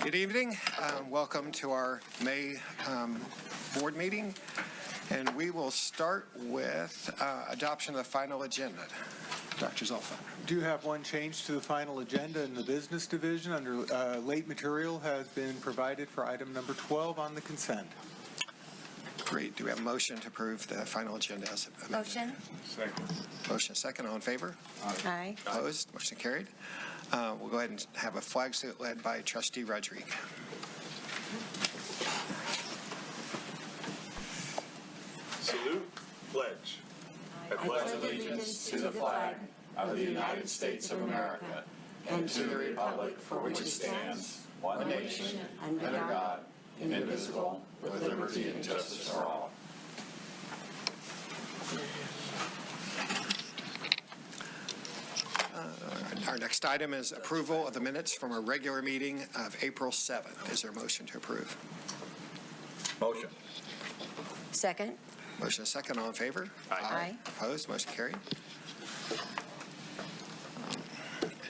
Good evening. Welcome to our May board meeting. And we will start with adoption of the final agenda. Dr. Zolfa. Do have one change to the final agenda in the business division. Under late material has been provided for item number 12 on the consent. Great. Do we have a motion to approve the final agenda as amended? Motion. Second. Motion second. All in favor? Aye. Opposed? Motion carried. We'll go ahead and have a flag salute led by Trustee Rodriguez. Salute. Pledge. I pledge allegiance to the flag of the United States of America and to the republic for which it stands, one nation, under God, indivisible, with liberty and justice for all. Our next item is approval of the minutes from our regular meeting of April 7th. Is there a motion to approve? Motion. Second. Motion is second. All in favor? Aye. Opposed? Motion carried.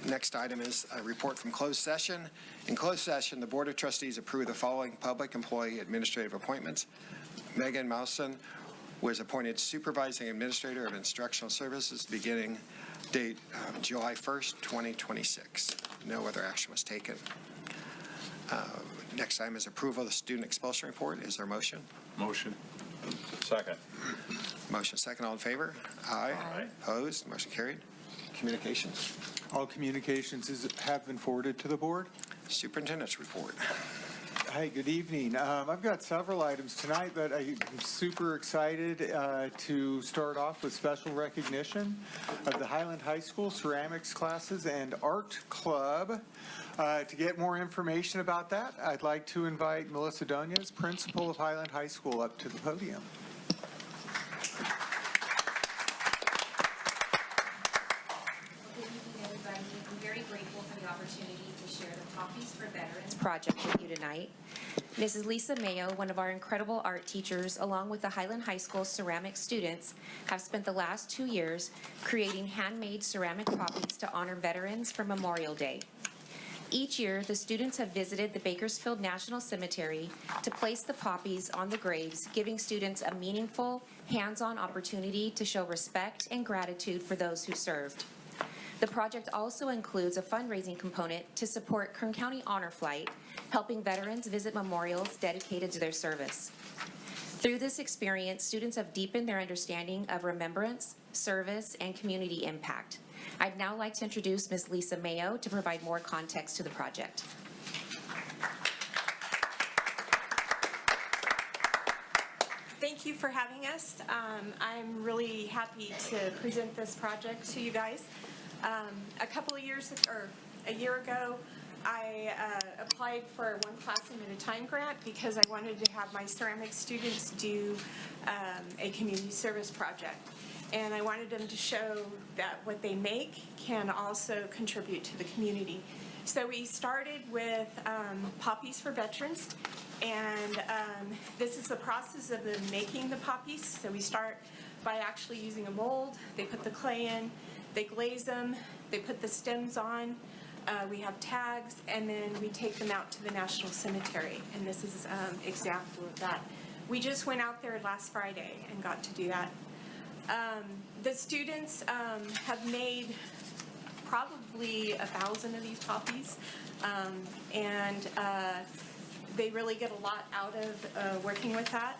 Next item is a report from closed session. In closed session, the Board of Trustees approved the following public employee administrative appointments. Megan Mouson was appointed Supervising Administrator of Instructional Services beginning date July 1st, 2026. No other action was taken. Next item is approval of the student expulsion report. Is there a motion? Motion. Second. Motion second. All in favor? Aye. Aye. Opposed? Motion carried. Communications. All communications have been forwarded to the board. Superintendent's report. Hi, good evening. I've got several items tonight, but I'm super excited to start off with special recognition of the Highland High School ceramics classes and art club. To get more information about that, I'd like to invite Melissa Doñez, principal of Highland High School, up to the podium. Good evening, everybody. I'm very grateful for the opportunity to share the Poppies for Veterans project with you tonight. Mrs. Lisa Mayo, one of our incredible art teachers, along with the Highland High School ceramic students, have spent the last 2 years creating handmade ceramic poppies to honor veterans for Memorial Day. Each year, the students have visited the Bakersfield National Cemetery to place the poppies on the graves, giving students a meaningful, hands-on opportunity to show respect and gratitude for those who served. The project also includes a fundraising component to support Kern County Honor Flight, helping veterans visit memorials dedicated to their service. Through this experience, students have deepened their understanding of remembrance, service, and community impact. I'd now like to introduce Ms. Lisa Mayo to provide more context to the project. Thank you for having us. I'm really happy to present this project to you guys. A year ago, I applied for a one classroom at a time grant because I wanted to have my ceramic students do a community service project. And I wanted them to show that what they make can also contribute to the community. So we started with Poppies for Veterans, and this is the process of them making the poppies. So we start by actually using a mold. They put the clay in, they glaze them, they put the stems on, we have tags, and then we take them out to the National Cemetery, and this is an example of that. We just went out there last Friday and got to do that. The students have made probably 1,000 of these poppies, and they really get a lot out of working with that.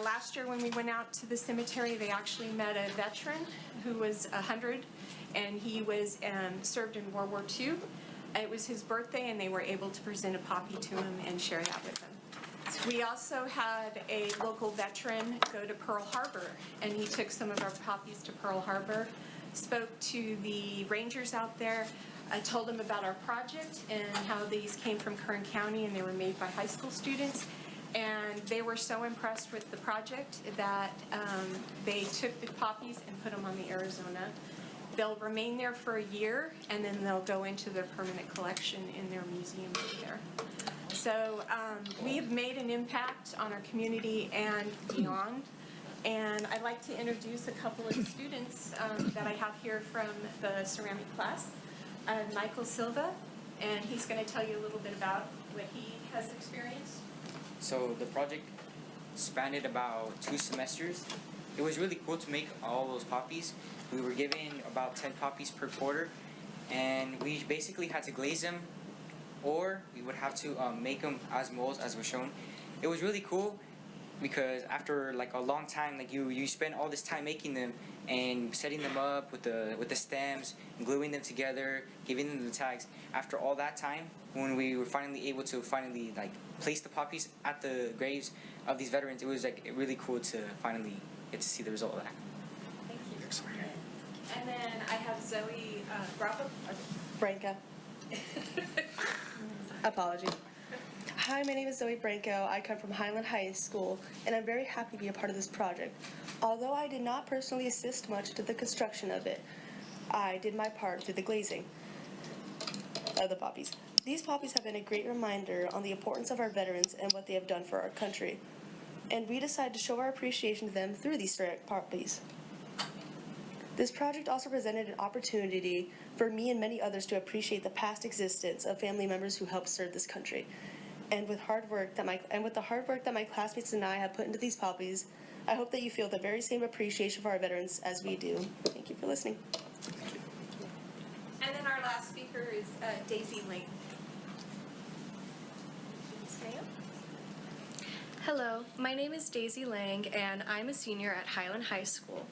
Last year when we went out to the cemetery, they actually met a veteran who was 100, and he was served in World War II. It was his birthday, and they were able to present a poppy to him and share that with him. We also had a local veteran go to Pearl Harbor, and he took some of our poppies to Pearl Harbor, spoke to the rangers out there, told them about our project and how these came from Kern County and they were made by high school students. And they were so impressed with the project that they took the poppies and put them on the Arizona. They'll remain there for a year, and then they'll go into their permanent collection in their museum there. So we have made an impact on our community and beyond. And I'd like to introduce a couple of students that I have here from the ceramic class. Michael Silva and he's going to tell you a little bit about what he has experienced. So the project spanned about 2 semesters. It was really cool to make all those poppies. We were given about 10 poppies per quarter, and we basically had to glaze them, or we would have to make them as molds as was shown. It was really cool because after like a long time, like you spend all this time making them and setting them up with the stems, and gluing them together, giving them the tags. After all that time, when we were finally able to like place the poppies at the graves of these veterans, it was like really cool to finally get to see the result of that. Thank you. And then I have Zoe Branco. Apology. Hi, my name is Zoe Branco. I come from Highland High School, and I'm very happy to be a part of this project. Although I did not personally assist much to the construction of it, I did my part through the glazing of the poppies. These poppies have been a great reminder on the importance of our veterans and what they have done for our country. And we decided to show our appreciation to them through these ceramic poppies. This project also presented an opportunity for me and many others to appreciate the past existence of family members who helped serve this country. And with the hard work that my classmates and I have put into these poppies, I hope that you feel the very same appreciation for our veterans as we do. Thank you for listening. And then our last speaker is Daisy Lane. Hello, my name is Daisy Lang, and I'm a senior at Highland High School.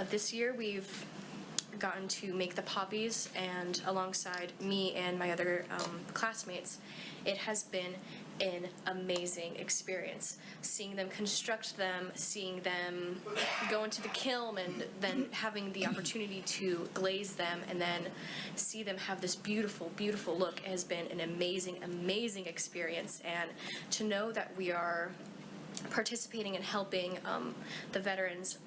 This year we've gotten to make the poppies, and alongside me and my other classmates, it has been an amazing experience. Seeing them construct them, seeing them go into the kiln, and then having the opportunity to glaze them and then see them have this beautiful, beautiful look has been an amazing, amazing experience. And to know that we are participating and helping the veterans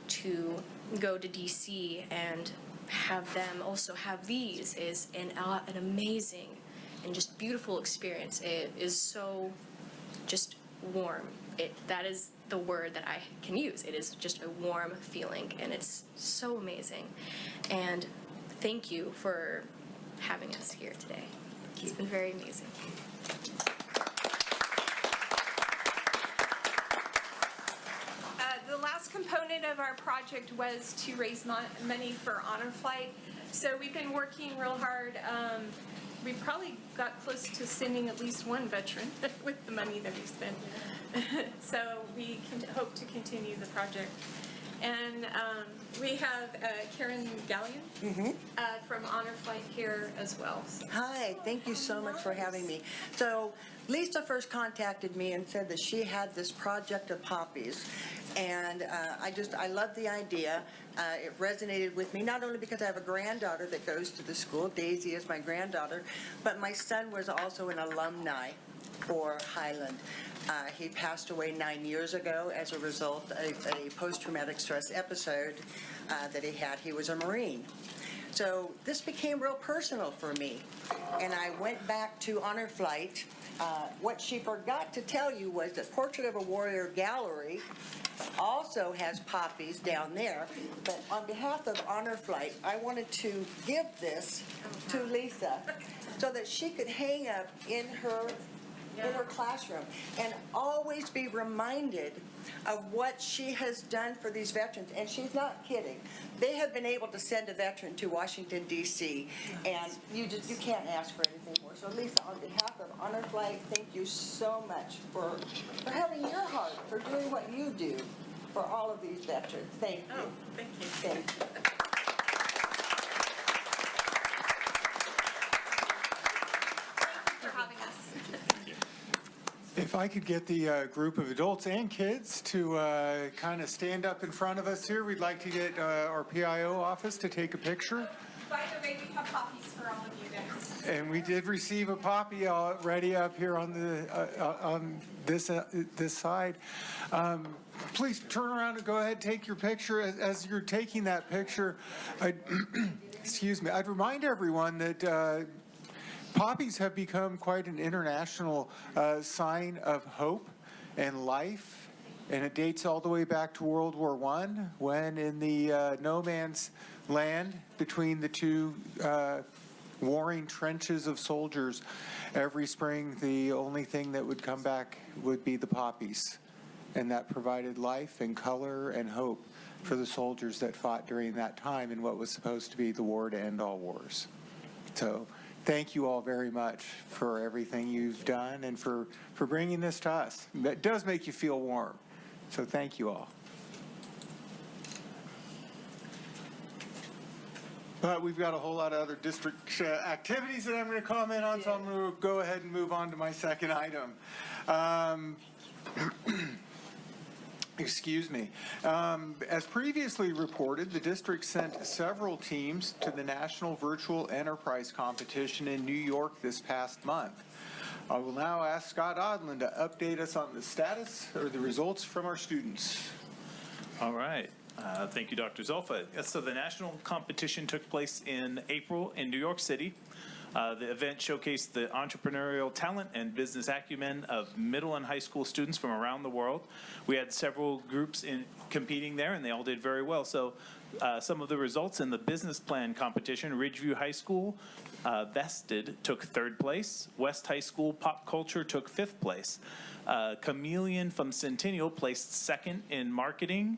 to go to DC and have them also have these is an amazing and just beautiful experience. It is so just warm. That is the word that I can use. It is just a warm feeling, and it's so amazing. And thank you for having us here today. It's been very amazing. The last component of our project was to raise money for Honor Flight. So we've been working real hard. We probably got close to sending at least one veteran with the money that we spent. So we can hope to continue the project. And we have Karen Gallion from Honor Flight here as well. Hi, thank you so much for having me. So Lisa first contacted me and said that she had this project of poppies, and I love the idea. It resonated with me, not only because I have a granddaughter that goes to the school, Daisy is my granddaughter, but my son was also an alumni for Highland. He passed away 9 years ago as a result of a post-traumatic stress episode that he had. He was a Marine. So this became real personal for me, and I went back to Honor Flight. What she forgot to tell you was that Portrait of a Warrior Gallery also has poppies down there, but on behalf of Honor Flight, I wanted to give this to Lisa so that she could hang up in her classroom and always be reminded of what she has done for these veterans. And she's not kidding. They have been able to send a veteran to Washington, D.C., and you can't ask for anything more. So Lisa, on behalf of Honor Flight, thank you so much for having your heart, for doing what you do for all of these veterans. Thank you. Oh, thank you. Thank you. For having us. If I could get the group of adults and kids to kind of stand up in front of us here, we'd like to get our PIO office to take a picture. By the way, we have poppies for all of you guys. And we did receive a poppy already up here on this side. Please turn around and go ahead and take your picture. As you're taking that picture, excuse me, I'd remind everyone that poppies have become quite an international sign of hope and life, and it dates all the way back to World War I, when in the no man's land between the two warring trenches of soldiers. Every spring, the only thing that would come back would be the poppies, and that provided life and color and hope for the soldiers that fought during that time in what was supposed to be the war to end all wars. So thank you all very much for everything you've done and for bringing this to us. That does make you feel warm. So thank you all. But we've got a whole lot of other district activities that I'm going to comment on, so I'm going to go ahead and move on to my second item. Excuse me. As previously reported, the district sent several teams to the National Virtual Enterprise Competition in New York this past month. I will now ask Scott Odland to update us on the status or the results from our students. All right. Thank you, Dr. Zolfa. So the national competition took place in April in New York City. The event showcased the entrepreneurial talent and business acumen of middle and high school students from around the world. We had several groups competing there, and they all did very well. So some of the results in the business plan competition: Ridgeview High School Vested took third place. West High School Pop Culture took fifth place. Chameleon from Centennial placed second in marketing.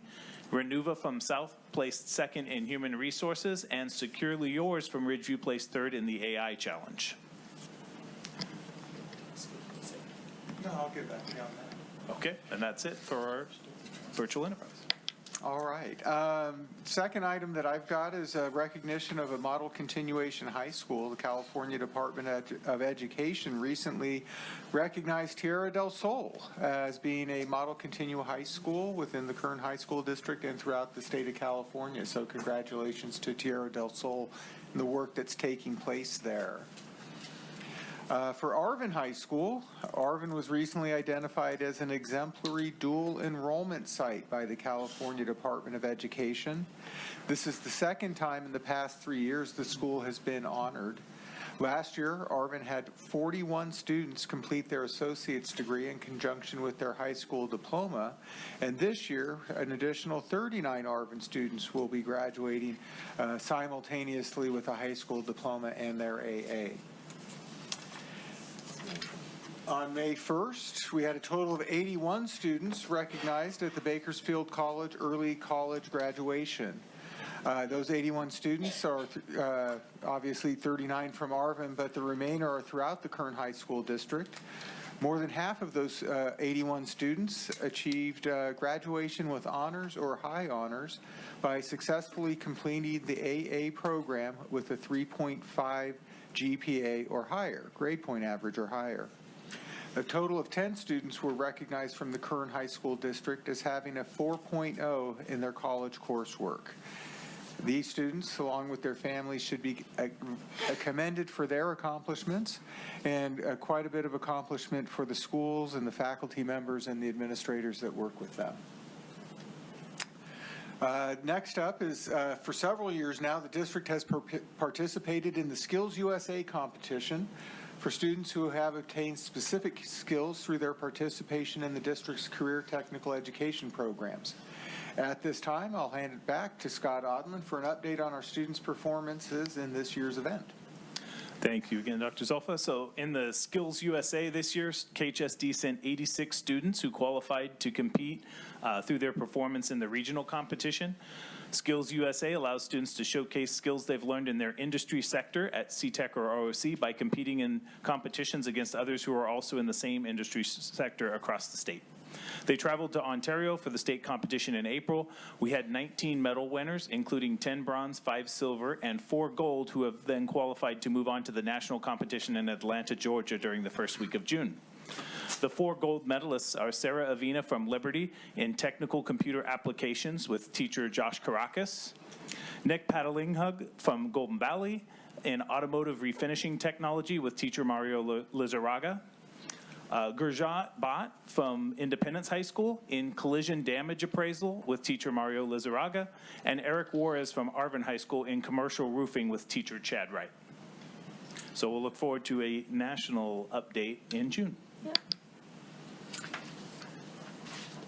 Renuva from South placed second in human resources, and Securely Yours from Ridgeview placed third in the AI challenge. No, I'll get back to you on that. Okay, and that's it for our virtual enterprise. All right. Second item that I've got is a recognition of a model continuation high school. The California Department of Education recently recognized Tierra del Sol as being a model continual high school within the Kern High School District and throughout the state of California. So congratulations to Tierra del Sol and the work that's taking place there. For Arvin High School, Arvin was recently identified as an exemplary dual enrollment site by the California Department of Education. This is the second time in the past 3 years the school has been honored. Last year, Arvin had 41 students complete their associate's degree in conjunction with their high school diploma, and this year, an additional 39 Arvin students will be graduating simultaneously with a high school diploma and their AA. On May 1st, we had a total of 81 students recognized at the Bakersfield College Early College Graduation. Those 81 students are obviously 39 from Arvin, but the remainder are throughout the Kern High School District. More than half of those 81 students achieved graduation with honors or high honors by successfully completing the AA program with a 3.5 GPA or higher, grade point average or higher. A total of 10 students were recognized from the Kern High School District as having a 4.0 in their college coursework. These students, along with their families, should be commended for their accomplishments and quite a bit of accomplishment for the schools and the faculty members and the administrators that work with them. Next up is, for several years now, the district has participated in the Skills USA competition for students who have obtained specific skills through their participation in the district's career technical education programs. At this time, I'll hand it back to Scott Odland for an update on our students' performances in this year's event. Thank you again, Dr. Zolfa. So in the Skills USA this year, KHSD sent 86 students who qualified to compete through their performance in the regional competition. Skills USA allows students to showcase skills they've learned in their industry sector at CTEC or ROC by competing in competitions against others who are also in the same industry sector across the state. They traveled to Ontario for the state competition in April. We had 19 medal winners, including 10 bronze, 5 silver, and 4 gold, who have then qualified to move on to the national competition in Atlanta, Georgia during the first week of June. The 4 gold medalists are Sarah Avina from Liberty in technical computer applications with teacher Josh Caracas, Nick Padalinghug from Golden Valley in automotive refinishing technology with teacher Mario Lizarraga, Gurjat Bhatt from Independence High School in collision damage appraisal with teacher Mario Lizarraga, and Eric Juarez from Arvin High School in commercial roofing with teacher Chad Wright. So we'll look forward to a national update in June. Yeah.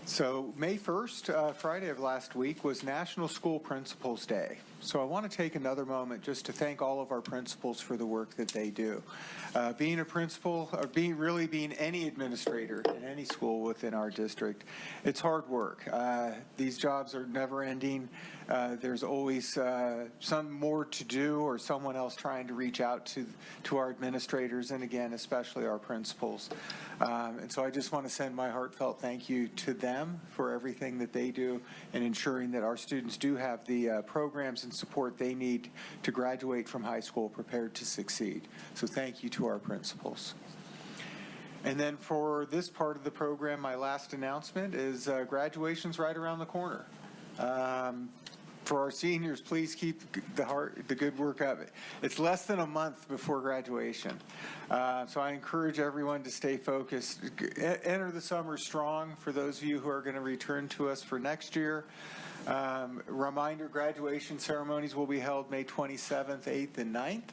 So May 1st, Friday of last week, was National School Principals Day. So I want to take another moment just to thank all of our principals for the work that they do. Being a principal, or being any administrator in any school within our district, it's hard work. These jobs are never ending. There's always some more to do or someone else trying to reach out to our administrators and, again, especially our principals. And so I just want to send my heartfelt thank you to them for everything that they do in ensuring that our students do have the programs and support they need to graduate from high school prepared to succeed. So thank you to our principals. And then for this part of the program, my last announcement is graduation's right around the corner. For our seniors, please keep the good work up. It's less than a month before graduation. So I encourage everyone to stay focused. Enter the summer strong for those of you who are going to return to us for next year. Reminder, graduation ceremonies will be held May 27th, 8th, and 9th.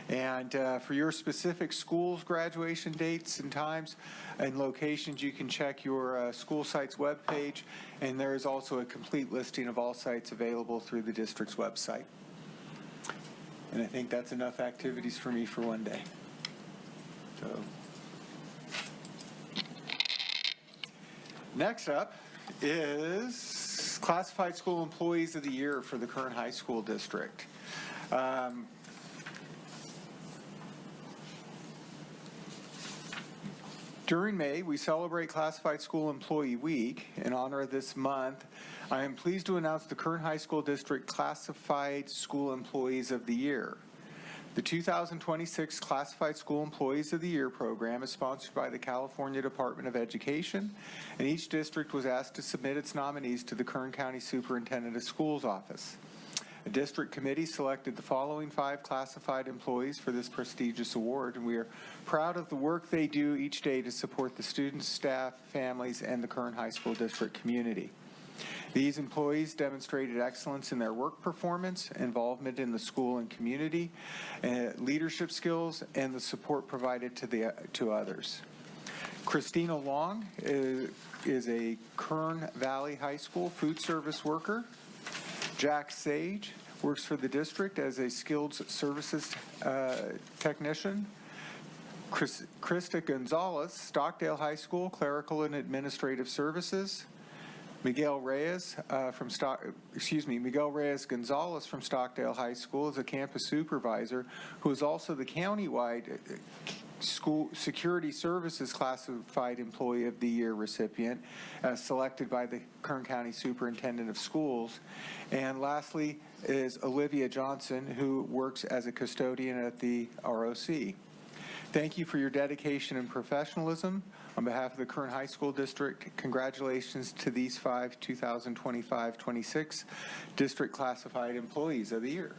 And for your specific school's graduation dates and times and locations, you can check your school site's webpage, and there is also a complete listing of all sites available through the district's website. And I think that's enough activities for me for one day. So, next up is Classified School Employees of the Year for the Kern High School District. During May, we celebrate Classified School Employee Week. In honor of this month, I am pleased to announce the Kern High School District Classified School Employees of the Year. The 2026 Classified School Employees of the Year program is sponsored by the California Department of Education, and each district was asked to submit its nominees to the Kern County Superintendent of Schools office. A district committee selected the following 5 classified employees for this prestigious award, and we are proud of the work they do each day to support the students, staff, families, and the Kern High School District community. These employees demonstrated excellence in their work performance, involvement in the school and community, leadership skills, and the support provided to others. Christina Long is a Kern Valley High School food service worker. Jack Sage works for the district as a skilled services technician. Krista Gonzalez, Stockdale High School, clerical and administrative services. Miguel Reyes Gonzalez from Stockdale High School is a campus supervisor who is also the countywide School Security Services Classified Employee of the Year recipient, as selected by the Kern County Superintendent of Schools. And lastly is Olivia Johnson, who works as a custodian at the ROC. Thank you for your dedication and professionalism. On behalf of the Kern High School District, congratulations to these 5 2025-26 District Classified Employees of the Year.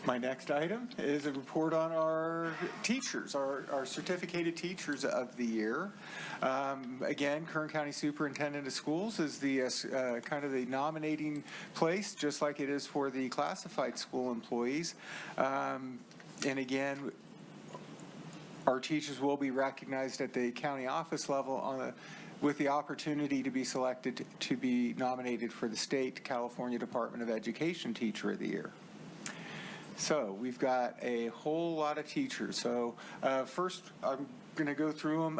My next item is a report on our teachers, our certificated teachers of the year. Again, Kern County Superintendent of Schools is the kind of the nominating place, just like it is for the classified school employees. And again, our teachers will be recognized at the county office level with the opportunity to be selected to be nominated for the state California Department of Education Teacher of the Year. So we've got a whole lot of teachers. So first, I'm going to go through them.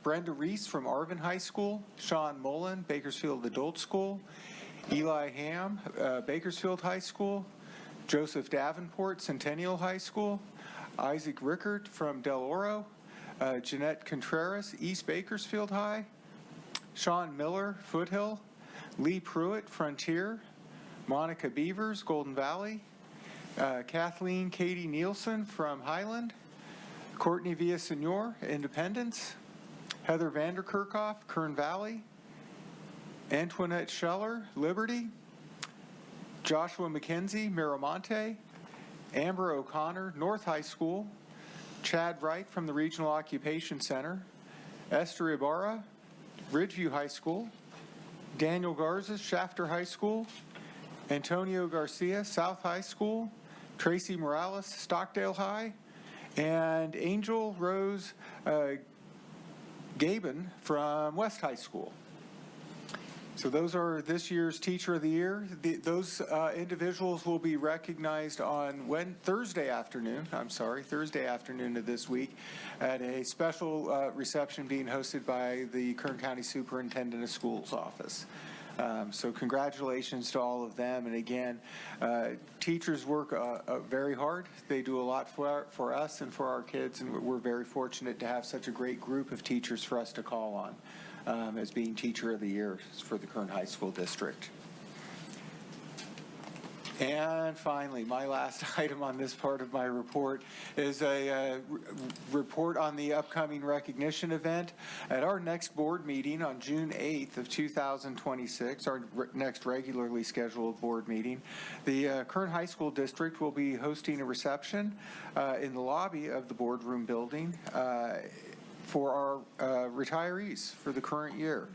Brenda Reese from Arvin High School, Sean Mullen, Bakersfield Adult School, Eli Ham, Bakersfield High School, Joseph Davenport, Centennial High School, Isaac Rickert from Del Oro, Jeanette Contreras, East Bakersfield High, Sean Miller, Foothill, Lee Pruitt, Frontier, Monica Beavers, Golden Valley, Kathleen Katie Nielsen from Highland, Courtney Villasenor, Independence, Heather Vanderkerkhoff, Kern Valley, Antoinette Scheller, Liberty, Joshua McKenzie, Miramonte, Amber O'Connor, North High School, Chad Wright from the Regional Occupation Center, Esther Ibarra, Ridgeview High School, Daniel Garza, Shafter High School, Antonio Garcia, South High School, Tracy Morales, Stockdale High, and Angel Rose Gaben from West High School. So those are this year's Teacher of the Year. Those individuals will be recognized on Thursday afternoon of this week at a special reception being hosted by the Kern County Superintendent of Schools office. So congratulations to all of them. And again, teachers work very hard. They do a lot for us and for our kids, and we're very fortunate to have such a great group of teachers for us to call on as being Teacher of the Year for the Kern High School District. And finally, my last item on this part of my report is a report on the upcoming recognition event. At our next board meeting on June 8th of 2026, our next regularly scheduled board meeting, the Kern High School District will be hosting a reception in the lobby of the boardroom building for our retirees for the current year.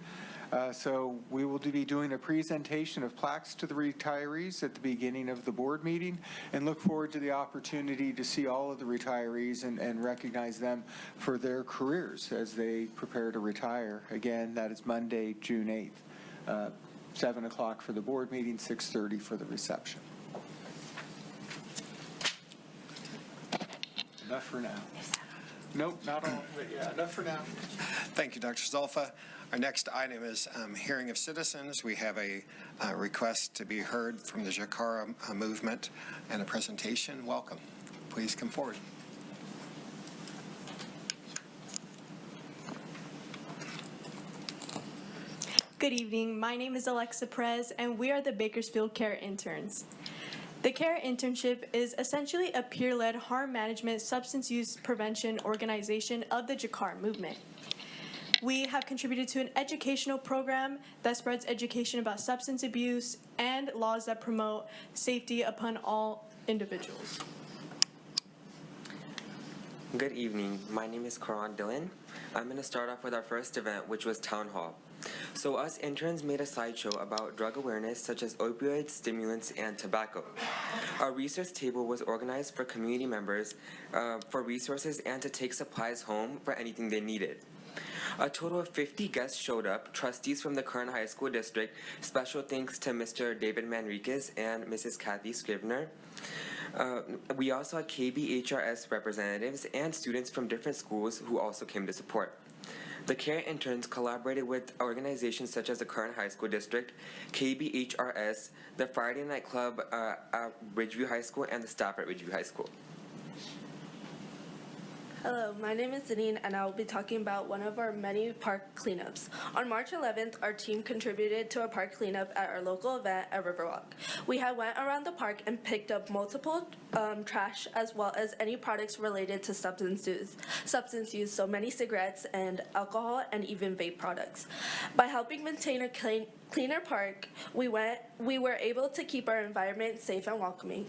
So we will be doing a presentation of plaques to the retirees at the beginning of the board meeting, and look forward to the opportunity to see all of the retirees and recognize them for their careers as they prepare to retire. Again, that is Monday, June 8th, 7 o'clock for the board meeting, 6:30 for the reception. Enough for now. Nope, not all, but yeah, enough for now. Thank you, Dr. Zolfa. Our next item is hearing of citizens. We have a request to be heard from the Jakara movement and a presentation. Welcome. Please come forward. Good evening. My name is Alexa Perez, and we are the Bakersfield Care Interns. The CARE internship is essentially a peer-led harm management substance use prevention organization of the Jakar movement. We have contributed to an educational program that spreads education about substance abuse and laws that promote safety upon all individuals. Good evening. My name is Karan Dillon. I'm going to start off with our first event, which was Town Hall. So us interns made a slideshow about drug awareness such as opioids, stimulants, and tobacco. Our resource table was organized for community members for resources and to take supplies home for anything they needed. A total of 50 guests showed up, trustees from the Kern High School District. Special thanks to Mr. David Manriquez and Mrs. Kathy Scrivener. We also had KBHRS representatives and students from different schools who also came to support. The CARE interns collaborated with organizations such as the Kern High School District, KBHRS, the Friday Night Club at Ridgeview High School, and the staff at Ridgeview High School. Hello, my name is Zanine, and I will be talking about one of our many park cleanups. On March 11th, our team contributed to a park cleanup at our local event at Riverwalk. We had went around the park and picked up multiple trash as well as any products related to substance use, so many cigarettes and alcohol and even vape products. By helping maintain a cleaner park, we were able to keep our environment safe and welcoming.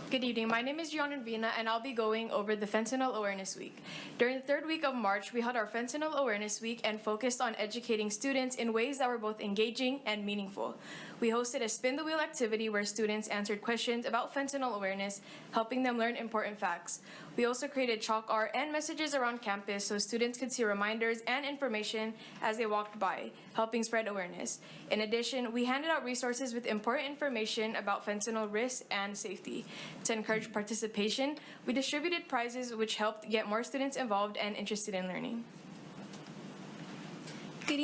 Good evening. My name is Gianna Vina, and I'll be going over the Fentanyl Awareness Week. During the third week of March, we held our Fentanyl Awareness Week and focused on educating students in ways that were both engaging and meaningful. We hosted a spin the wheel activity where students answered questions about fentanyl awareness, helping them learn important facts. We also created chalk art and messages around campus so students could see reminders and information as they walked by, helping spread awareness. In addition, we handed out resources with important information about fentanyl risks and safety. To encourage participation, we distributed prizes which helped get more students involved and interested in learning. Good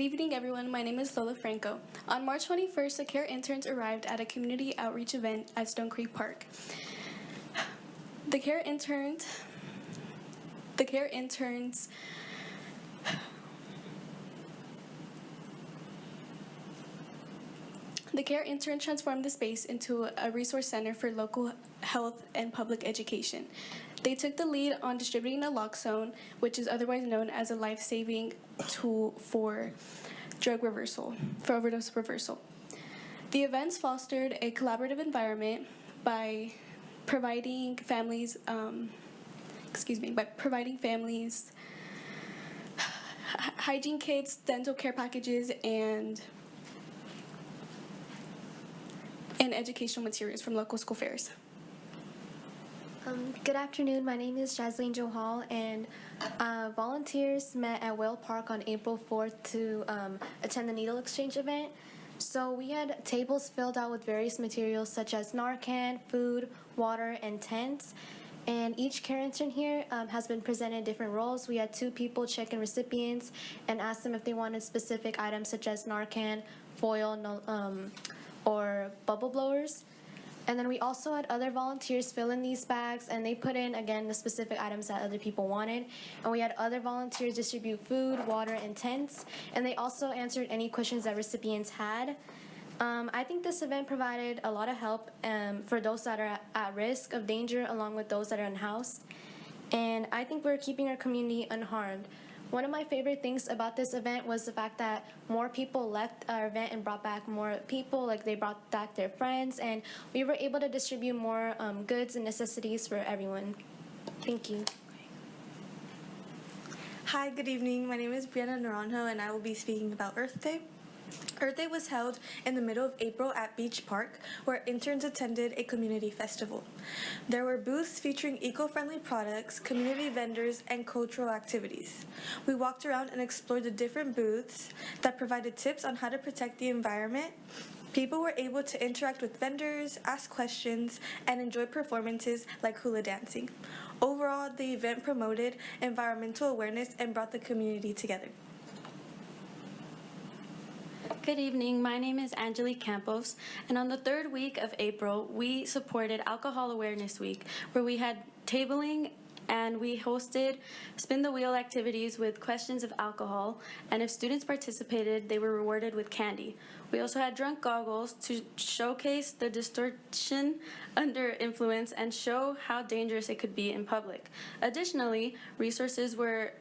evening, everyone. My name is Lola Franco. On March 21st, the CARE interns arrived at a community outreach event at Stone Creek Park. The CARE interns transformed the space into a resource center for local health and public education. They took the lead on distributing naloxone, which is otherwise known as a life-saving tool for overdose reversal. The events fostered a collaborative environment by providing families hygiene kits, dental care packages, and educational materials from local school fairs. Good afternoon. My name is Jasleen Johal, and volunteers met at Whale Park on April 4th to attend the needle exchange event. So we had tables filled out with various materials such as Narcan, food, water, and tents. And each care intern here has been presented different roles. We had 2 people check in recipients and ask them if they wanted specific items such as Narcan, foil, or bubble blowers. And then we also had other volunteers fill in these bags, and they put in, again, the specific items that other people wanted. And we had other volunteers distribute food, water, and tents, and they also answered any questions that recipients had. I think this event provided a lot of help for those that are at risk of danger, along with those that are unhoused. And I think we're keeping our community unharmed. One of my favorite things about this event was the fact that more people left our event and brought back more people, like they brought back their friends, and we were able to distribute more goods and necessities for everyone. Thank you. Hi, good evening. My name is Brianna Naranjo, and I will be speaking about Earth Day. Earth Day was held in the middle of April at Beach Park, where interns attended a community festival. There were booths featuring eco-friendly products, community vendors, and cultural activities. We walked around and explored the different booths that provided tips on how to protect the environment. People were able to interact with vendors, ask questions, and enjoy performances like hula dancing. Overall, the event promoted environmental awareness and brought the community together. Good evening. My name is Angelique Campos, and on the 3rd week of April, we supported Alcohol Awareness Week, where we had tabling and we hosted spin the wheel activities with questions of alcohol, and if students participated, they were rewarded with candy. We also had drunk goggles to showcase the distortion under influence and show how dangerous it could be in public. Additionally, resources were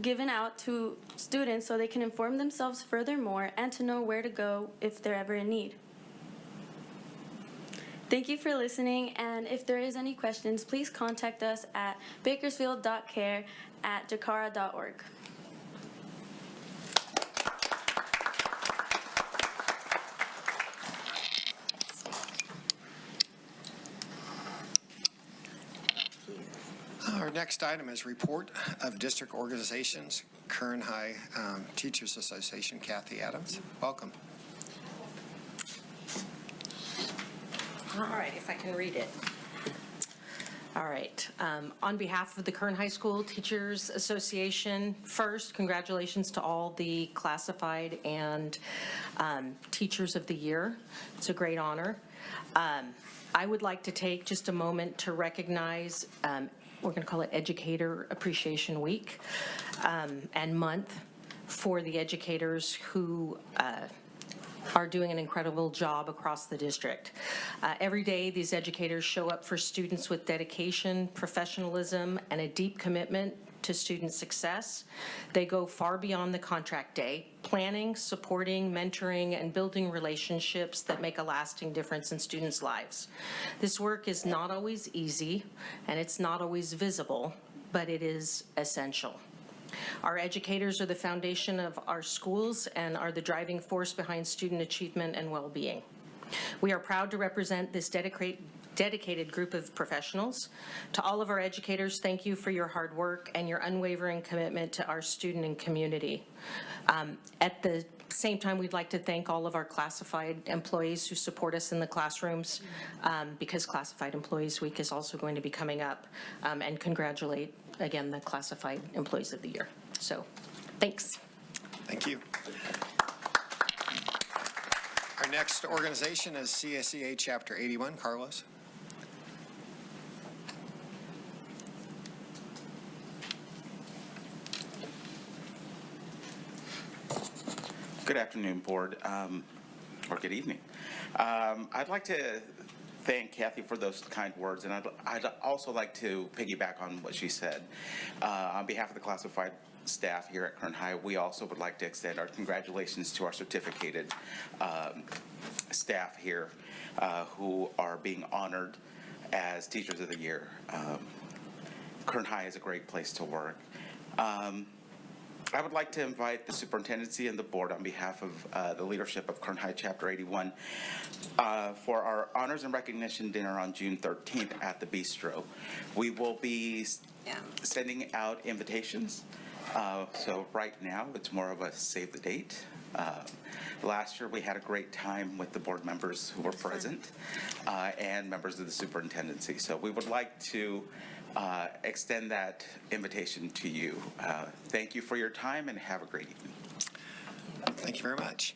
given out to students so they can inform themselves furthermore and to know where to go if they're ever in need. Thank you for listening, and if there is any questions, please contact us at bakersfield.care@jacara.org. Our next item is report of district organizations, Kern High Teachers Association. Kathy Adams, welcome. All right, if I can read it. All right. On behalf of the Kern High School Teachers Association, first, congratulations to all the classified and Teachers of the Year. It's a great honor. I would like to take just a moment to recognize, we're going to call it Educator Appreciation Week and month for the educators who are doing an incredible job across the district. Every day, these educators show up for students with dedication, professionalism, and a deep commitment to student success. They go far beyond the contract day, planning, supporting, mentoring, and building relationships that make a lasting difference in students' lives. This work is not always easy, and it's not always visible, but it is essential. Our educators are the foundation of our schools and are the driving force behind student achievement and well-being. We are proud to represent this dedicated group of professionals. To all of our educators, thank you for your hard work and your unwavering commitment to our student and community. At the same time, we'd like to thank all of our classified employees who support us in the classrooms, because Classified Employees Week is also going to be coming up, and congratulate, again, the Classified Employees of the Year. So, thanks. Thank you. Our next organization is CSEA Chapter 81. Carlos. Good afternoon, Board, or good evening. I'd like to thank Kathy for those kind words, and I'd also like to piggyback on what she said. On behalf of the classified staff here at Kern High, we also would like to extend our congratulations to our certificated staff here who are being honored as Teachers of the Year. Kern High is a great place to work. I would like to invite the superintendency and the board on behalf of the leadership of Kern High Chapter 81 for our honors and recognition dinner on June 13th at the Bistro. We will be sending out invitations. So right now, it's more of a save the date. Last year, we had a great time with the board members who were present and members of the superintendency. So we would like to extend that invitation to you. Thank you for your time and have a great evening. Thank you very much.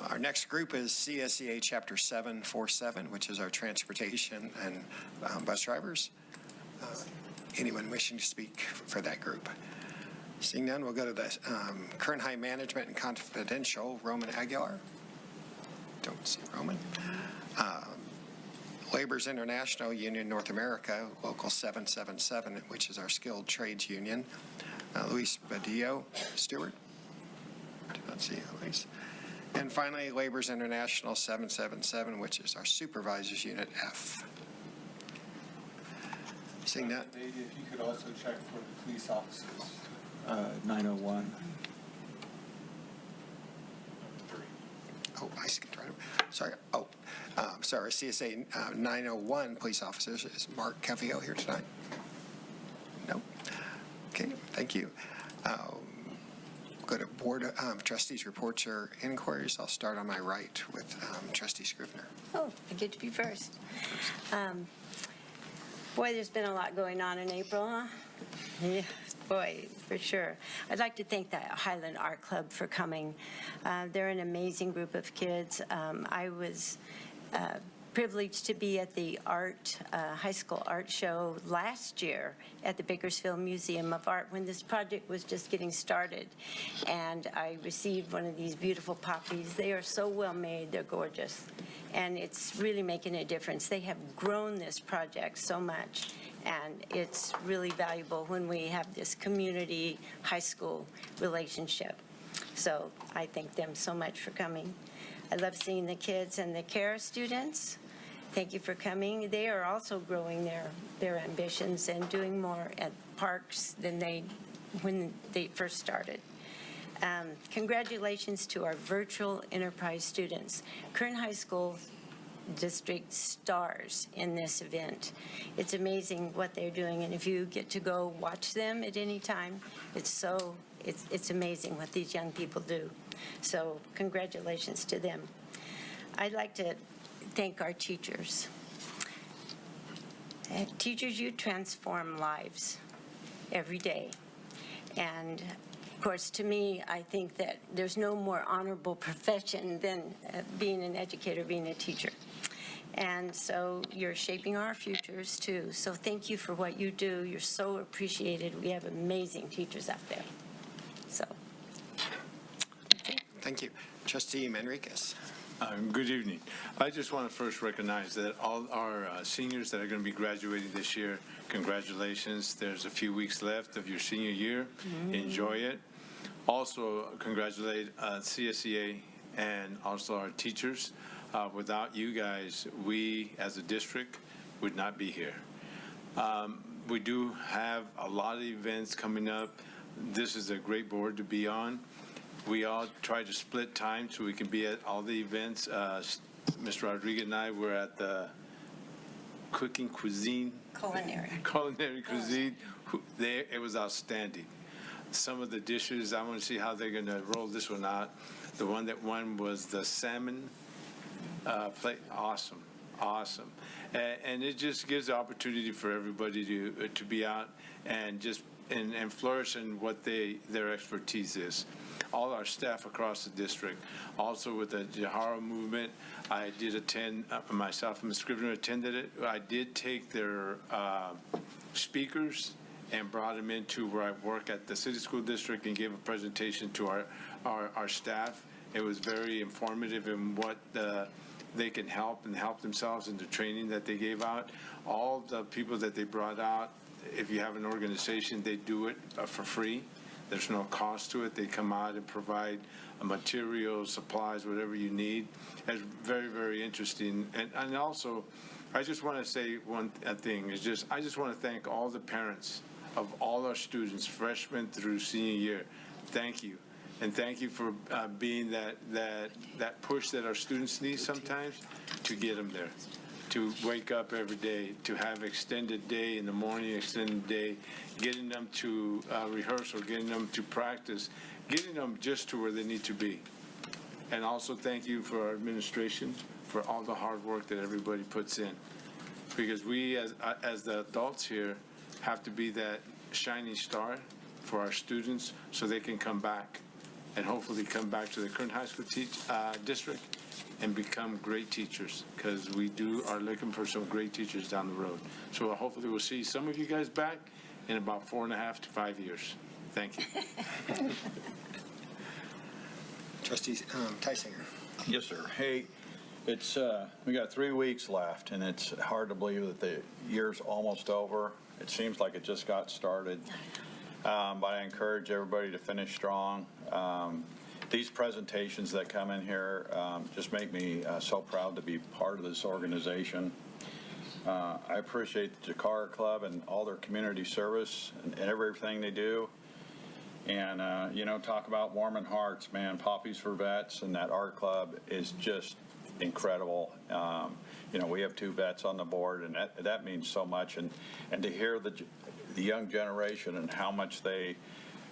Our next group is CSEA Chapter 747, which is our transportation and bus drivers. Anyone wishing to speak for that group? Seeing none, we'll go to the Kern High Management and Confidential, Roman Aguilar. Don't see Roman. Labor's International Union North America, Local 777, which is our skilled trades union. Luis Badillo, Stewart. Do not see Luis. And finally, Labor's International 777, which is our supervisors unit F. Seeing that. Maybe if you could also check for the police officers, 901. Oh, I skipped right over. Sorry. Sorry. CSA 901 police officers. Is Mark Cavillo here tonight? No. Okay. Thank you. Go to Board Trustees reports or inquiries. I'll start on my right with Trustee Scrivener. Oh, I get to be first. Boy, there's been a lot going on in April, huh? Yeah, boy, for sure. I'd like to thank the Highland Art Club for coming. They're an amazing group of kids. I was privileged to be at the high school art show last year at the Bakersfield Museum of Art when this project was just getting started. And I received one of these beautiful poppies. They are so well made. They're gorgeous. And it's really making a difference. They have grown this project so much. And it's really valuable when we have this community high school relationship. So I thank them so much for coming. I love seeing the kids and the CARE students. Thank you for coming. They are also growing their ambitions and doing more at parks than when they first started. Congratulations to our virtual enterprise students. Kern High School District stars in this event. It's amazing what they're doing, and if you get to go watch them at any time, it's amazing what these young people do. So congratulations to them. I'd like to thank our teachers. Teachers, you transform lives every day. And of course, to me, I think that there's no more honorable profession than being an educator, being a teacher. And so you're shaping our futures, too. So thank you for what you do. You're so appreciated. We have amazing teachers out there. So. Thank you. Trustee Manriquez. Good evening. I just want to first recognize that all our seniors that are going to be graduating this year, congratulations. There's a few weeks left of your senior year. Enjoy it. Also, congratulate CSEA and also our teachers. Without you guys, we as a district would not be here. We do have a lot of events coming up. This is a great board to be on. We all try to split time so we can be at all the events. Mr. Rodriguez and I were at the cooking cuisine. Culinary cuisine. There, it was outstanding. Some of the dishes, I want to see how they're going to roll this one out. The one that won was the salmon plate. Awesome. And it just gives the opportunity for everybody to be out and just and flourish in what their expertise is. All our staff across the district. Also with the Jahara movement, I did attend, myself and Ms. Scrivener attended it. I did take their speakers and brought them into where I work at the city school district and gave a presentation to our staff. It was very informative in what they can help themselves in the training that they gave out. All the people that they brought out, if you have an organization, they do it for free. There's no cost to it. They come out and provide materials, supplies, whatever you need. It's very, very interesting. And also, I just want to say one thing. I just want to thank all the parents of all our students, freshmen through senior year. thank you. And thank you for being that push that our students need sometimes to get them there, to wake up every day, to have extended day in the morning, extended day, getting them to rehearsal, getting them to practice, getting them just to where they need to be. And also thank you for our administration for all the hard work that everybody puts in. Because we, as the adults here, have to be that shining star for our students so they can come back and hopefully come back to the Kern High School district and become great teachers, because we are looking for some great teachers down the road. So hopefully we'll see some of you guys back in about 4.5 to 5 years. Thank you. Trustee Tysinger. Yes, sir. Hey, it's we got 3 weeks left, and it's hard to believe that the year's almost over. It seems like it just got started. But I encourage everybody to finish strong. These presentations that come in here just make me so proud to be part of this organization. I appreciate the Jakara Club and all their community service and everything they do. And, talk about warming hearts, man. Poppies for Vets and that art club is just incredible. We have 2 vets on the board, and that means so much. And to hear the young generation and how much they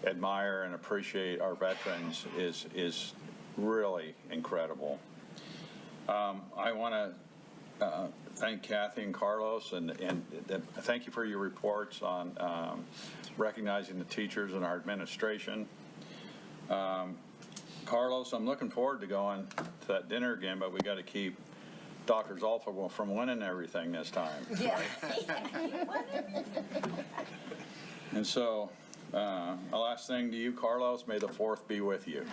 admire and appreciate our veterans is really incredible. I want to thank Kathy and Carlos, and thank you for your reports on recognizing the teachers and our administration. Carlos, I'm looking forward to going to that dinner again, but we got to keep Dr. Zolfa from winning everything this time. Yeah. And so, a last thing to you, Carlos, may the 4th be with you.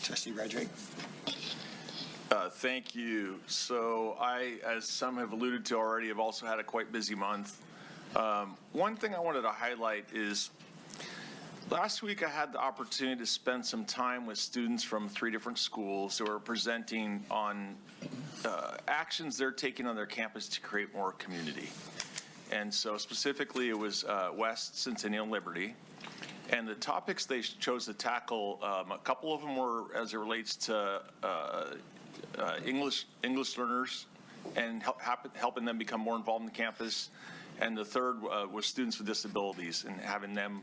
Trustee Rodrigue. Thank you. So as some have alluded to already, have also had a quite busy month. One thing I wanted to highlight is last week I had the opportunity to spend some time with students from 3 different schools who are presenting on actions they're taking on their campus to create more community. And so specifically it was West, Centennial, Liberty. And the topics they chose to tackle, a couple of them were as it relates to English learners and helping them become more involved in the campus. And the third was students with disabilities and having them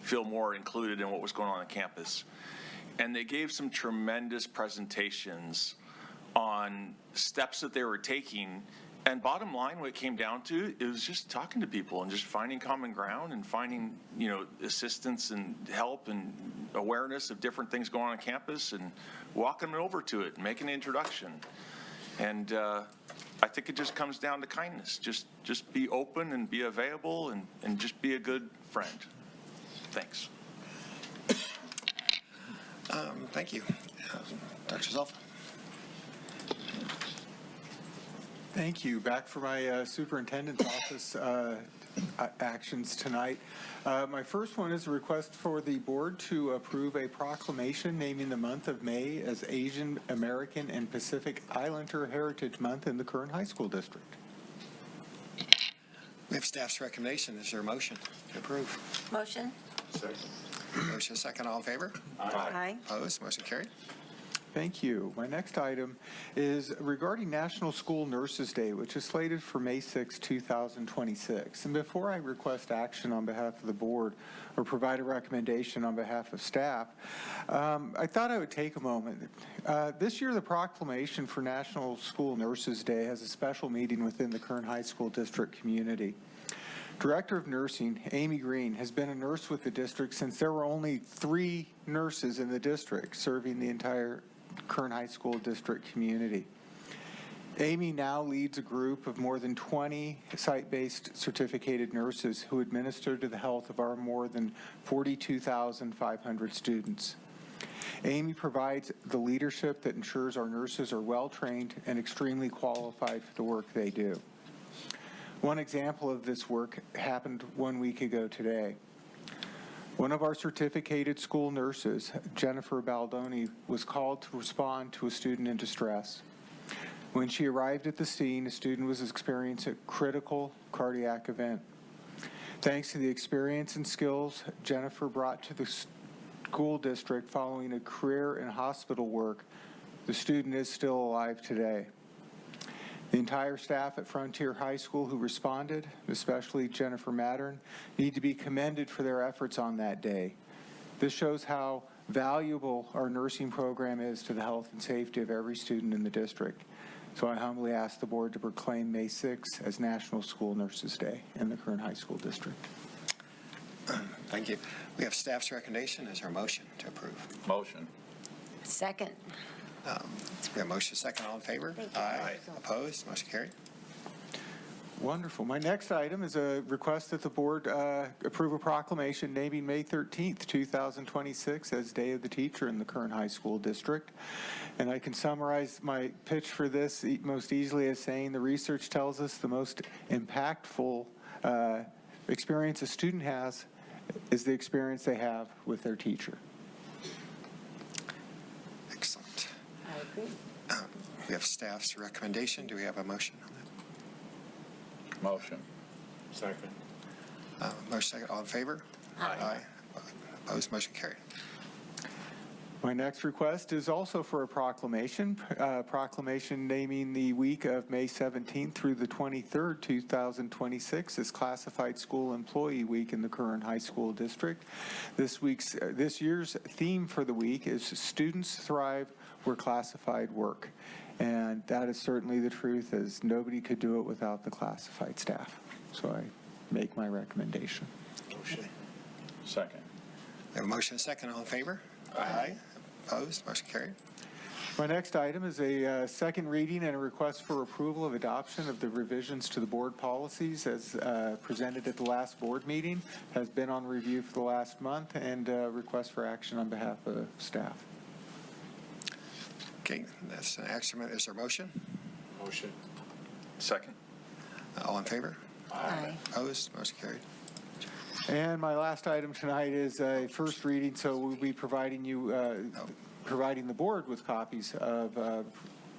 feel more included in what was going on campus. And they gave some tremendous presentations on steps that they were taking. And bottom line, what it came down to, it was just talking to people and just finding common ground and finding, assistance and help and awareness of different things going on campus and walking them over to it and making an introduction. And I think it just comes down to kindness. Just be open and be available and just be a good friend. Thanks. Thank you. Dr. Zolfa. Thank you. Back for my superintendent's office actions tonight. My first one is a request for the board to approve a proclamation naming the month of May as Asian American and Pacific Islander Heritage Month in the Kern High School District. We have staff's recommendation. Is there a motion to approve? Motion? Second. Motion second. All in favor? Aye. Opposed? Motion carried. Thank you. My next item is regarding National School Nurses Day, which is slated for May 6, 2026. And before I request action on behalf of the board or provide a recommendation on behalf of staff, I thought I would take a moment. This year, the proclamation for National School Nurses Day has a special meeting within the Kern High School District community. Director of Nursing, Amy Green, has been a nurse with the district since there were only 3 nurses in the district serving the entire Kern High School District community. Amy now leads a group of more than 20 site-based certificated nurses who administer to the health of our more than 42,500 students. Amy provides the leadership that ensures our nurses are well-trained and extremely qualified for the work they do. One example of this work happened 1 week ago today. One of our certificated school nurses, Jennifer Baldoni, was called to respond to a student in distress. When she arrived at the scene, a student was experiencing a critical cardiac event. Thanks to the experience and skills Jennifer brought to the school district following a career in hospital work, the student is still alive today. The entire staff at Frontier High School who responded, especially Jennifer Mattern, need to be commended for their efforts on that day. This shows how valuable our nursing program is to the health and safety of every student in the district. So I humbly ask the board to proclaim May 6th as National School Nurses Day in the Kern High School District. Thank you. We have staff's recommendation. Is there a motion to approve? Motion. Second. We have motion second. All in favor? Aye. Opposed? Motion carried. Wonderful. My next item is a request that the board approve a proclamation naming May 13th, 2026 as Day of the Teacher in the Kern High School District. And I can summarize my pitch for this most easily as saying the research tells us the most impactful experience a student has is the experience they have with their teacher. Excellent. I agree. We have staff's recommendation. Do we have a motion on that? Motion. Second. Motion second. All in favor? Aye. Opposed? Motion carried. My next request is also for a proclamation naming the week of May 17th through the 23rd, 2026 as Classified School Employee Week in the Kern High School District. This year's theme for the week is Students Thrive Where Classified Work. And that is certainly the truth, as nobody could do it without the classified staff. So I make my recommendation. Motion. Second. We have a motion second. All in favor? Aye. Opposed? Motion carried. My next item is a second reading and a request for approval of adoption of the revisions to the board policies as presented at the last board meeting, has been on review for the last month, and request for action on behalf of staff. Okay, that's an action. Is there a motion? Motion. Second. All in favor? Aye. Opposed? Motion carried. And my last item tonight is a first reading, so we'll be providing the board with copies of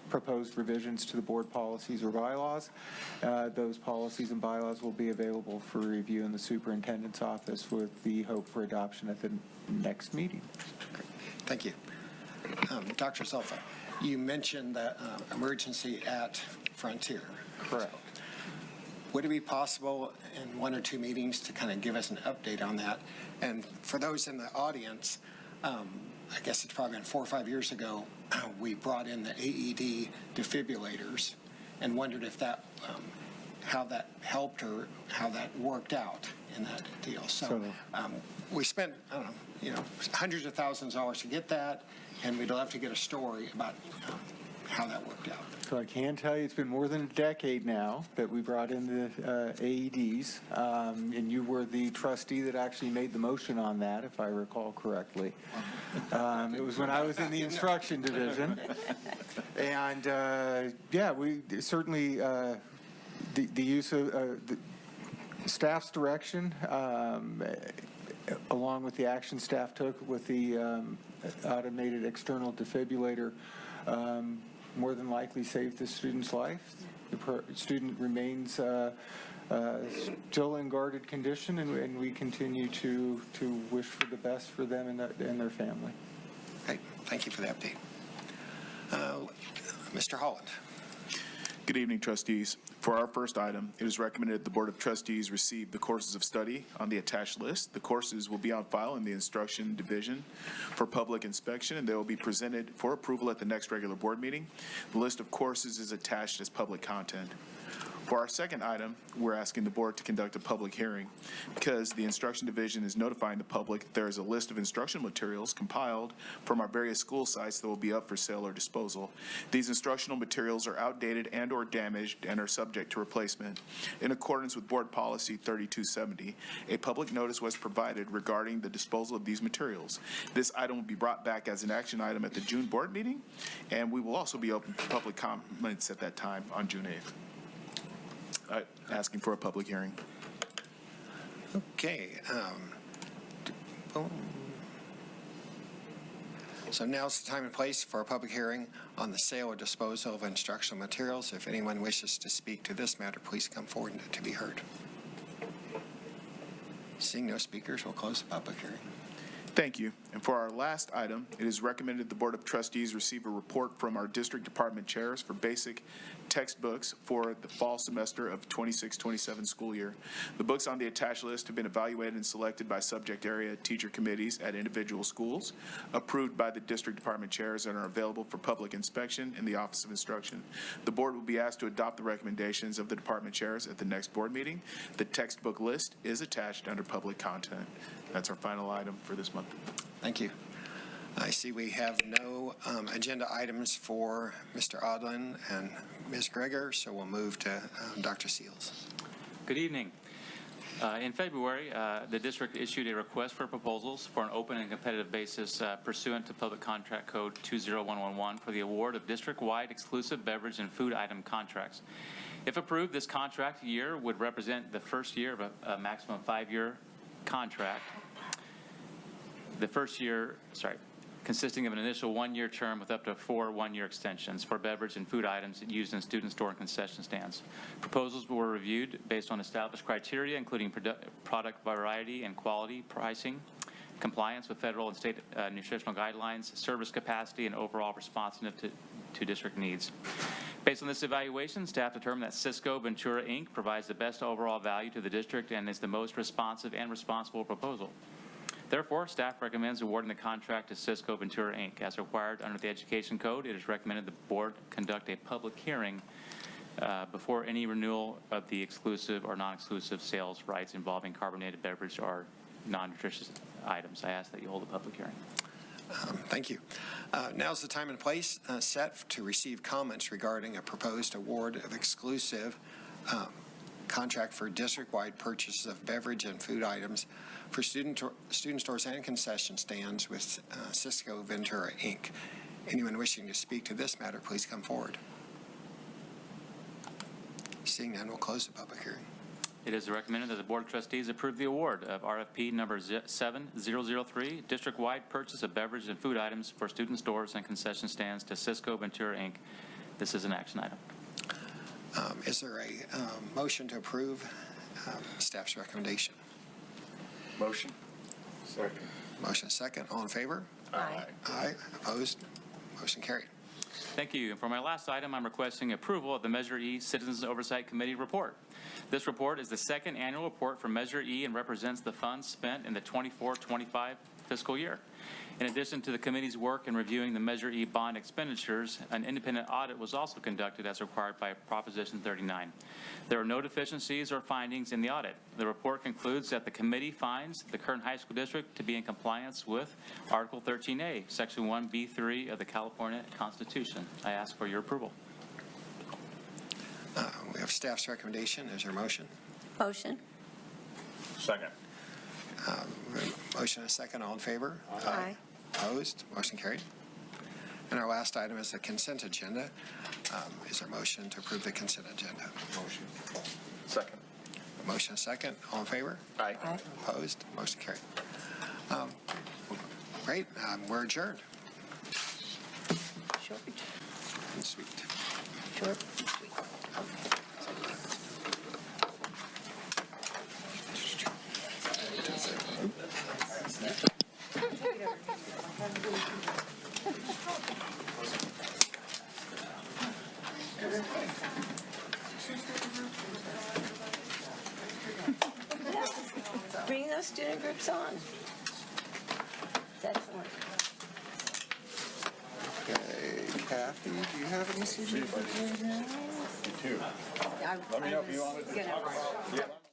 proposed revisions to the board policies or bylaws. Those policies and bylaws will be available for review in the superintendent's office with the hope for adoption at the next meeting. Great. Thank you. Dr. Zulfa, you mentioned the emergency at Frontier. Correct. Would it be possible in one or two meetings to kind of give us an update on that? And for those in the audience, I guess it's probably been 4 or 5 years ago, we brought in the AED defibrillators and wondered if that, how that helped or how that worked out in that deal. So we spent, I don't know, hundreds of thousands of dollars to get that, and we'd love to get a story about how that worked out. So I can tell you it's been more than a decade now that we brought in the AEDs, and you were the trustee that actually made the motion on that, if I recall correctly. It was when I was in the instruction division. And, yeah, we certainly, the use of the staff's direction, along with the action staff took with the automated external defibrillator, more than likely saved the student's life. The student remains still in guarded condition, and we continue to wish for the best for them and their family. Great. Thank you for the update. Mr. Holland. Good evening, trustees. For our first item, it is recommended the Board of Trustees receive the courses of study on the attached list. The courses will be on file in the Instruction Division for public inspection, and they will be presented for approval at the next regular board meeting. The list of courses is attached as public content. For our second item, we're asking the board to conduct a public hearing because the Instruction Division is notifying the public that there is a list of instructional materials compiled from our various school sites that will be up for sale or disposal. These instructional materials are outdated and or damaged and are subject to replacement. In accordance with Board Policy 3270, a public notice was provided regarding the disposal of these materials. This item will be brought back as an action item at the June board meeting, and we will also be open to public comments at that time on June 8th. Asking for a public hearing. Okay. So now's the time and place for a public hearing on the sale or disposal of instructional materials. If anyone wishes to speak to this matter, please come forward to be heard. Seeing no speakers, we'll close the public hearing. Thank you. And for our last item, it is recommended the Board of Trustees receive a report from our district department chairs for basic textbooks for the fall semester of 26-27 school year. The books on the attached list have been evaluated and selected by subject area teacher committees at individual schools, approved by the district department chairs, and are available for public inspection in the Office of Instruction. The board will be asked to adopt the recommendations of the department chairs at the next board meeting. The textbook list is attached under public content. That's our final item for this month. Thank you. I see we have no agenda items for Mr. Odlin and Ms. Greger, so we'll move to Dr. Seals. Good evening. In February, the district issued a request for proposals for an open and competitive basis pursuant to Public Contract Code 20111 for the award of district-wide exclusive beverage and food item contracts. If approved, this contract year would represent the first year of a maximum 5-year contract. The first year, consisting of an initial 1-year term with up to 4 1-year extensions for beverage and food items used in student store and concession stands. Proposals were reviewed based on established criteria, including product variety and quality, pricing, compliance with federal and state nutritional guidelines, service capacity, and overall responsiveness to district needs. Based on this evaluation, staff determined that Cisco Ventura, Inc. provides the best overall value to the district and is the most responsive and responsible proposal. Therefore, staff recommends awarding the contract to Cisco Ventura, Inc. As required under the Education Code, it is recommended the board conduct a public hearing before any renewal of the exclusive or non-exclusive sales rights involving carbonated beverage or non-nutritious items. I ask that you hold a public hearing. Thank you. Now's the time and place set to receive comments regarding a proposed award of exclusive contract for district-wide purchases of beverage and food items for student stores and concession stands with Cisco Ventura, Inc. Anyone wishing to speak to this matter, please come forward. Seeing none, we'll close the public hearing. It is recommended that the Board of Trustees approve the award of RFP number 7003, district-wide purchase of beverage and food items for student stores and concession stands to Cisco Ventura, Inc. This is an action item. Is there a motion to approve staff's recommendation? Motion. Second. Motion second. All in favor? Aye. Aye. Opposed? Motion carried. Thank you. And for my last item, I'm requesting approval of the Measure E Citizens Oversight Committee report. This report is the second annual report for Measure E and represents the funds spent in the 24-25 fiscal year. In addition to the committee's work in reviewing the Measure E bond expenditures, an independent audit was also conducted as required by Proposition 39. There are no deficiencies or findings in the audit. The report concludes that the committee finds the Kern High School District to be in compliance with Article 13A, Section 1B3 of the California Constitution. I ask for your approval. We have staff's recommendation. Is there a motion? Motion. Second. Motion and a second. All in favor? Aye. Opposed? Motion carried. And our last item is the consent agenda. Is there a motion to approve the consent agenda? Motion. Second. Motion and a second. All in favor? Aye. Opposed? Motion carried. Great. We're adjourned. Short. And sweet. Short. Sweet. Bring those student groups on. That's excellent. Okay, Kathy, do you have any CG? I Let me know if you want to. was gonna-